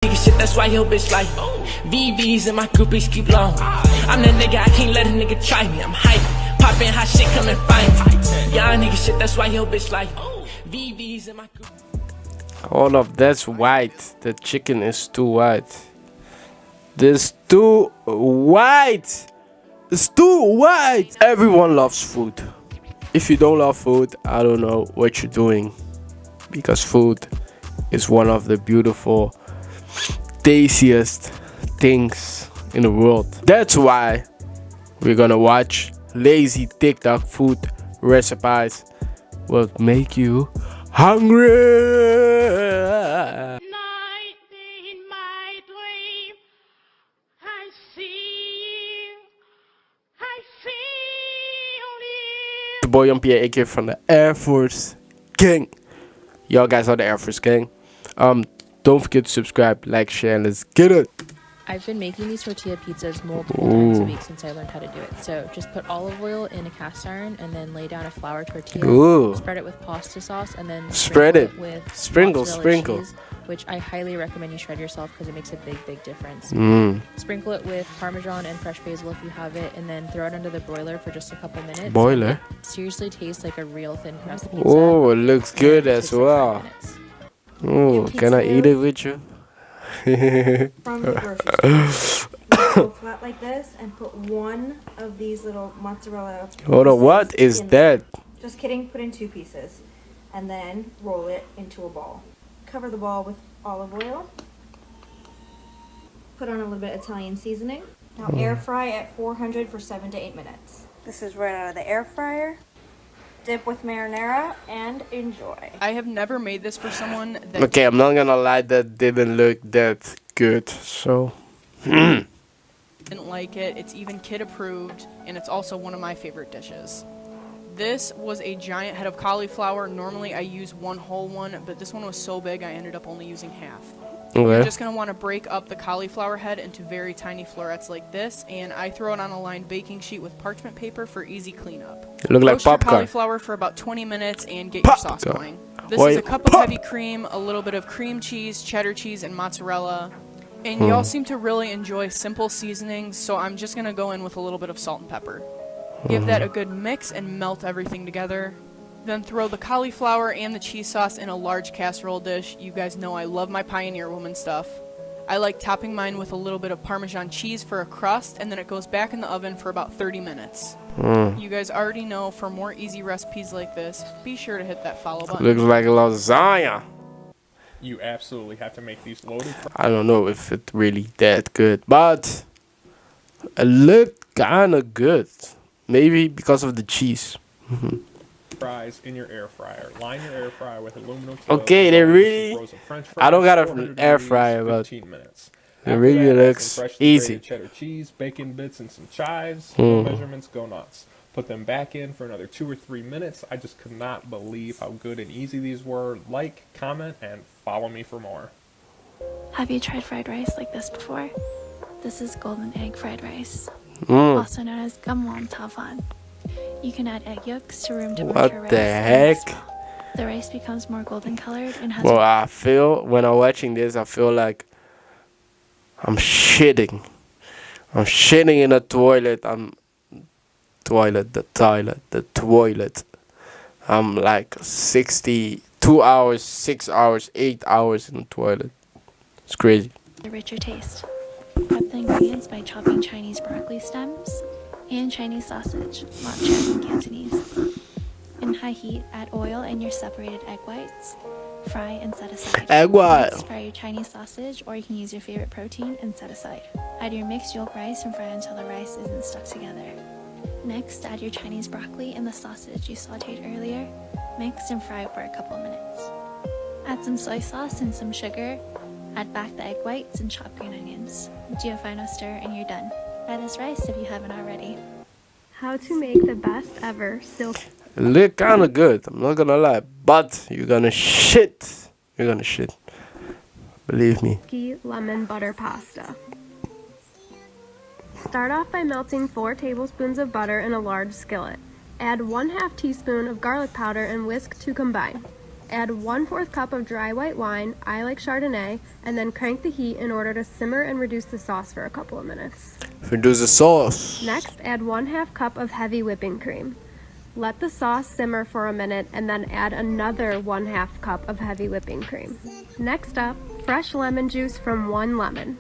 Shit, that's why your bitch like VVs and my groupies keep long. I'm that nigga, I can't let a nigga try me. I'm hype, poppin' hot shit, come and find me. Y'all nigga shit, that's why your bitch like VVs and my groupies. Hold up, that's white. The chicken is too white. This too white. It's too white. Everyone loves food. If you don't love food, I don't know what you're doing, because food is one of the beautiful, tastiest things in the world. That's why we're gonna watch lazy TikTok food recipes will make you hungry. The boy on Pierre, aka from the Air Force Gang. Y'all guys are the Air Force Gang. Don't forget to subscribe, like, share, and let's get it. I've been making these tortilla pizzas multiple times a week since I learned how to do it. So just put olive oil in a cast iron and then lay down a flour tortilla. Spread it with pasta sauce and then spread it with sprinkle. cheese, which I highly recommend you shred yourself because it makes a big difference. Sprinkle it with Parmesan and fresh basil if you have it, and then throw it under the broiler for just a couple minutes. Boiler? It seriously tastes like a real thin crust pizza. Oh, it looks good as well. Oh, can I eat it with you? From the grocery store. Go flat like this and put one of these little mozzarella. Hold on, what is that? Just kidding, put in 2 pieces. And then roll it into a ball. Cover the ball with olive oil. Put on a little bit of Italian seasoning. Now air fry at 400 for 7 to 8 minutes. This is right out of the air fryer. Dip with marinara and enjoy. I have never made this for someone that Okay, I'm not gonna lie, that didn't look that good, so didn't like it. It's even kid approved, and it's also one of my favorite dishes. This was a giant head of cauliflower. Normally I use one whole one, but this one was so big I ended up only using half. You're just going to want to break up the cauliflower head into very tiny florets like this, and I throw it on a lined baking sheet with parchment paper for easy cleanup. It look like Roast your popcorn. cauliflower for about 20 minutes and get your sauce going. This is a cup of heavy cream, a little bit of cream cheese, cheddar cheese, and mozzarella. And y'all seem to really enjoy simple seasonings, so I'm just going to go in with a little bit of salt and pepper. Give that a good mix and melt everything together. Then throw the cauliflower and the cheese sauce in a large casserole dish. You guys know I love my Pioneer Woman stuff. I like topping mine with a little bit of Parmesan cheese for a crust, and then it goes back in the oven for about 30 minutes. You guys already know, for more easy recipes like this, be sure to hit that follow button. Looks like lasagna. You absolutely have to make these loaded I don't know if it's really that good, but it looked kinda good. Maybe because of the cheese. fries in your air fryer. Line your air fryer with aluminum foil. Okay, they really. Frozen French fries, I don't got 400 an air degrees, fryer, but 15 minutes. it After really that, add looks some freshly easy. grated cheddar cheese, bacon bits, and some chives. No measurements, go nuts. Put them back in for another 2 or 3 minutes. I just could not believe how good and easy these were. Like, comment, and follow me for more. Have you tried fried rice like this before? This is golden egg fried rice, also known as gamwon tafan. You can add egg yolks to room temperature rice. What the heck? The rice becomes more golden colored and has. Well, I feel when I'm watching this, I feel like I'm shitting. I'm shitting in a toilet. The toilet. I'm like 62 hours, 6 hours, 8 hours in the toilet. It's crazy. A richer taste. Prep the ingredients by chopping Chinese broccoli stems and Chinese sausage, lapcha in Cantonese. In high heat, add oil and your separated egg whites. Fry and set aside. Egg white. Next, fry your Chinese sausage, or you can use your favorite protein and set aside. Add your mixed yolk rice and fry until the rice isn't stuck together. Next, add your Chinese broccoli and the sausage you sauteed earlier. Mix and fry for a couple of minutes. Add some soy sauce and some sugar. Add back the egg whites and chopped green onions. Do a final stir and you're done. Try this rice if you haven't already. How to make the best ever silk. It look kind of good. I'm not gonna lie, but you're gonna shit. You're gonna shit. Believe me. Lemon butter pasta. Start off by melting 4 tablespoons of butter in a large skillet. Add 1/2 teaspoon of garlic powder and whisk to combine. Add 1/4 cup of dry white wine, I like Chardonnay, and then crank the heat in order to simmer and reduce the sauce for a couple of minutes. Reduce the sauce. Next, add 1/2 cup of heavy whipping cream. Let the sauce simmer for a minute and then add another 1/2 cup of heavy whipping cream. Next up, fresh lemon juice from 1 lemon.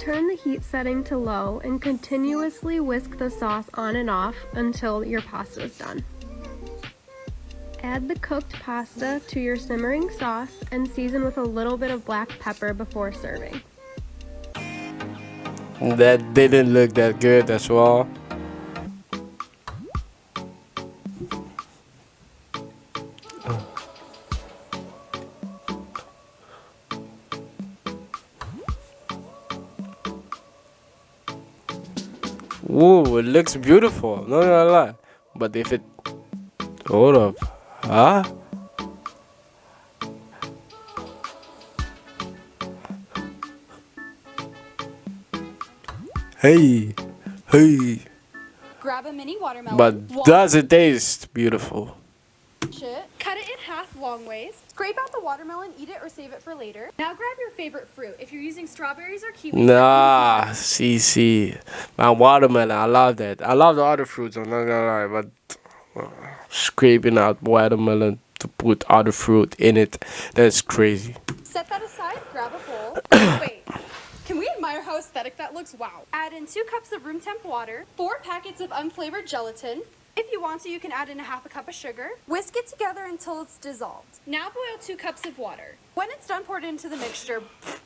Turn the heat setting to low and continuously whisk the sauce on and off until your pasta is done. Add the cooked pasta to your simmering sauce and season with a little bit of black pepper before serving. That didn't look that good as well. Ooh, it looks beautiful. No, no, no. But if it... Hold up. Huh? Hey. Hey. Grab a mini watermelon. But does it taste beautiful? Cut it in half long ways. Scrape out the watermelon, eat it or save it for later. Now grab your favorite fruit. If you're using strawberries or kiwis. Nah, see. My watermelon, I love that. I love the other fruits, I'm not gonna lie, but scraping out watermelon to put other fruit in it, that's crazy. Set that aside, grab a bowl. Wait, can we admire how aesthetic that looks? Wow. Add in 2 cups of room temp water, 4 packets of unflavored gelatin. If you want to, you can add in a 1/2 cup of sugar. Whisk it together until it's dissolved. Now boil 2 cups of water. When it's done, pour it into the mixture.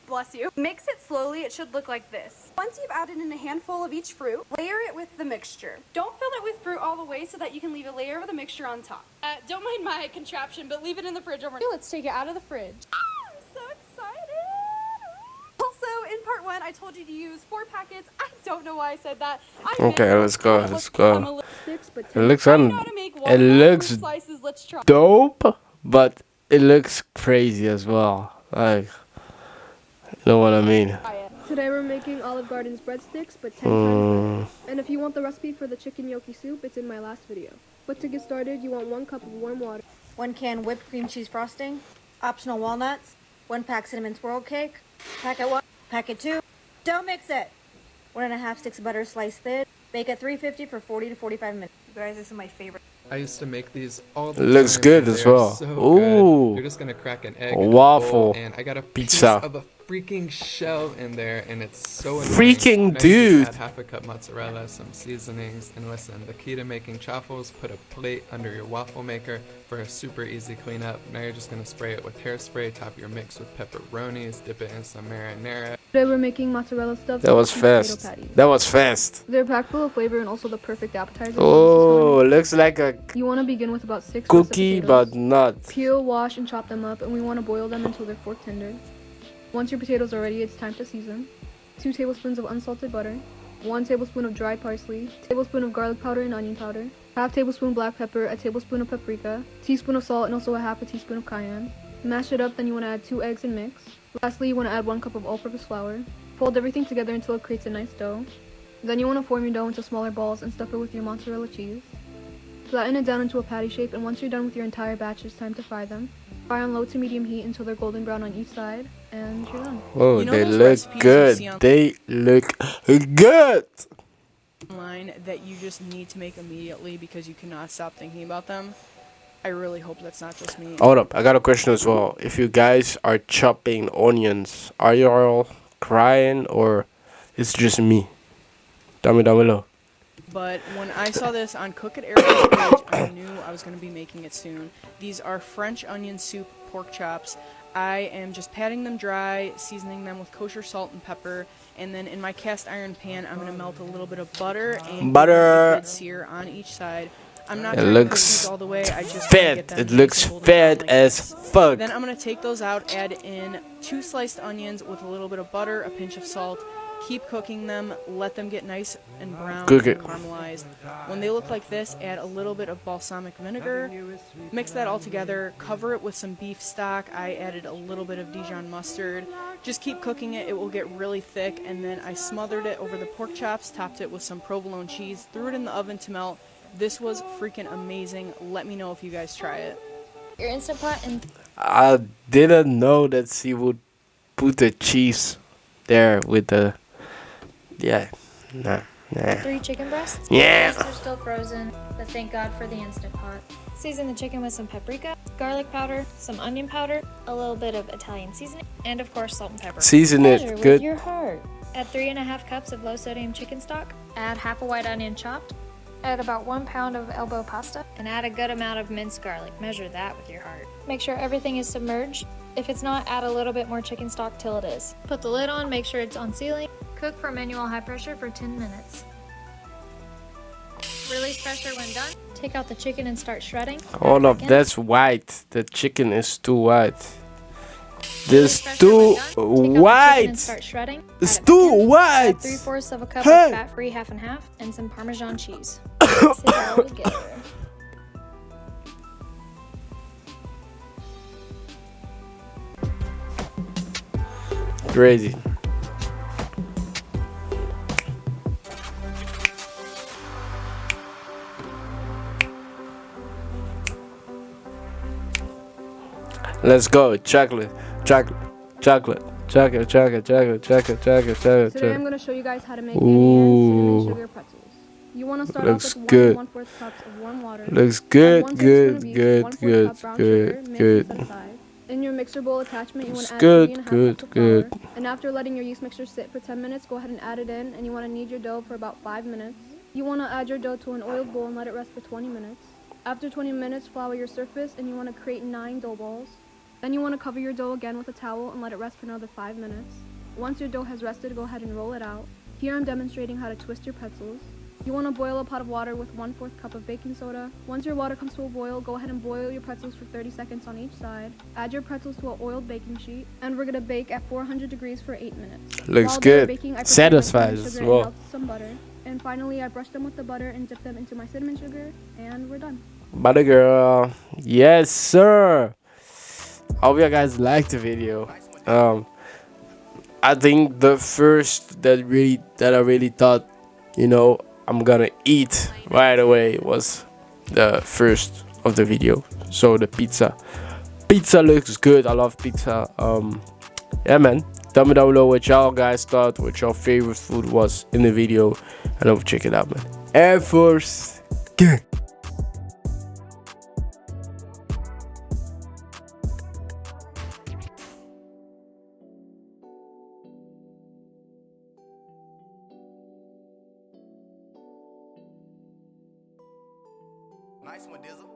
Bless you. Mix it slowly. It should look like this. Once you've added in a handful of each fruit, layer it with the mixture. Don't fill it with fruit all the way so that you can leave a layer of the mixture on top. Don't mind my contraption, but leave it in the fridge over. Let's take it out of the fridge. I'm so excited. Also, in part 1, I told you to use 4 packets. I don't know why I said that. Okay, let's go. Let's go. It looks Slices. Let's try. dope, but it looks crazy as well. Like, you know what I mean? Today we're making Olive Garden's breadsticks, but 10 times better. And if you want the recipe for the chicken gnocchi soup, it's in my last video. But to get started, you want 1 cup of warm water, 1 can whipped cream cheese frosting, optional walnuts, 1 pack cinnamon swirl cake, packet 1, packet 2. Don't mix it. 1 1/2 sticks of butter sliced thin. Bake at 350 for 40 to 45 minutes. You guys, this is my favorite. I used to make these all the It looks time, good and as they're well. so Ooh. good. You're just gonna crack an egg, A in a waffle bowl, and I got a pizza. piece of a freaking shell in there, and it's so annoying. Freaking Now you dude. just add 1/2 cup mozzarella, some seasonings, and listen. The key to making chaffles: put a plate under your waffle maker for a super easy cleanup. Now you're just gonna spray it with hairspray, top your mix with pepperonis, dip it in some marinara. Today we're making mozzarella stuffed That was potato fast. patties. That was fast. They're packed full of flavor and also the perfect appetizer. Oh, looks like a You want to begin with about 6 cookie, but not. Peel, wash, and chop them up, and we want to boil them until they're fork tender. Once your potatoes are ready, it's time to season. 2 tablespoons of unsalted butter, 1 tablespoon of dried parsley, tablespoon of garlic powder and onion powder, 1/2 tablespoon black pepper, a tablespoon of paprika, teaspoon of salt, and also a 1/2 teaspoon of cayenne. Mash it up, then you want to add 2 eggs and mix. Lastly, you want to add 1 cup of all-purpose flour. Fold everything together until it creates a nice dough. Then you want to form your dough into smaller balls and stuff it with your mozzarella cheese. Flatten it down into a patty shape, and once you're done with your entire batch, it's time to fry them. Fry on low to medium heat until they're golden brown on each side, and you're done. Oh, You know they those look recipes you good. see on- They look good. Online that you just need to make immediately because you cannot stop thinking about them. I really hope that's not just me. Hold up, I got a question as well. If you guys are chopping onions, are you all crying or it's just me? Tell me down below. But when I saw this on Cook at Ariel's page, I knew I was going to be making it soon. These are French onion soup pork chops. I am just patting them dry, seasoning them with kosher salt and pepper, and then in my cast iron pan, I'm going to melt a little bit of butter and Butter. a good sear on each side. I'm not It trying to cook looks these all the way. I just fat. wanna get them It nice looks and golden brown fat like as this. fuck. Then I'm going to take those out, add in 2 sliced onions with a little bit of butter, a pinch of salt. Keep cooking them, let them get nice and brown Cook and it. caramelized. When they look like this, add a little bit of balsamic vinegar. Mix that all together, cover it with some beef stock. I added a little bit of Dijon mustard. Just keep cooking it, it will get really thick, and then I smothered it over the pork chops, topped it with some provolone cheese, threw it in the oven to melt. This was freaking amazing. Let me know if you guys try it. Your Instant Pot and I didn't know that she would put the cheese there with the. Yeah. Nah. 3 chicken breasts. Yeah. They're still frozen, but thank God for the Instant Pot. Season the chicken with some paprika, garlic powder, some onion powder, a little bit of Italian seasoning, and of course salt and pepper. Season Measure it with good. your heart. Add 3.5 cups of low sodium chicken stock. Add half a white onion chopped. Add about 1 pound of elbow pasta and add a good amount of minced garlic. Measure that with your heart. Make sure everything is submerged. If it's not, add a little bit more chicken stock till it is. Put the lid on, make sure it's on sealing. Cook for manual high pressure for 10 minutes. Release pressure when done. Take out the chicken and start shredding. Hold up, that's white. The chicken is too white. This too white. Start shredding. It's too white. Add 3/4 of a cup Hey. of fat-free half and half and some Parmesan cheese. Mix it all together. Crazy. Let's go. Chocolate. Chocolate. Chocolate. Chocolate. Chocolate. Chocolate. Chocolate. Chocolate. Chocolate. Today I'm going to show you guys how to make cinnamon sugar pretzels. You want to start Looks off with good. 1 1/4 cups of warm water. Looks Add good. 1 Good. tablespoon of yeast, Good. 1/4 Good. cup brown Good. sugar, mix Good. and set aside. In your mixer bowl attachment, you want to add Good, 3.5 good, cups of good. flour. And after letting your yeast mixture sit for 10 minutes, go ahead and add it in. And you want to knead your dough for about 5 minutes. You want to add your dough to an oiled bowl and let it rest for 20 minutes. After 20 minutes, flour your surface and you want to create 9 dough balls. Then you want to cover your dough again with a towel and let it rest for another 5 minutes. Once your dough has rested, go ahead and roll it out. Here I'm demonstrating how to twist your pretzels. You want to boil a pot of water with 1/4 cup of baking soda. Once your water comes to a boil, go ahead and boil your pretzels for 30 seconds on each side. Add your pretzels to an oiled baking sheet, and we're going to bake at 400 degrees for 8 minutes. Looks While they're good. baking, I prepared my Satisfies cinnamon as sugar and well. melted some butter. And finally, I brushed them with the butter and dipped them into my cinnamon sugar, and we're done. Butter girl. Yes, sir. I hope you guys liked the video. I think the first that I really thought, I'm gonna eat right away was the first of the video. So the pizza. Pizza looks good. I love pizza. Yeah, man. Tell me down below what y'all guys thought, what your favorite food was in the video, and I'll check it out, man. Air Force Gang. Nice one, Dizzle.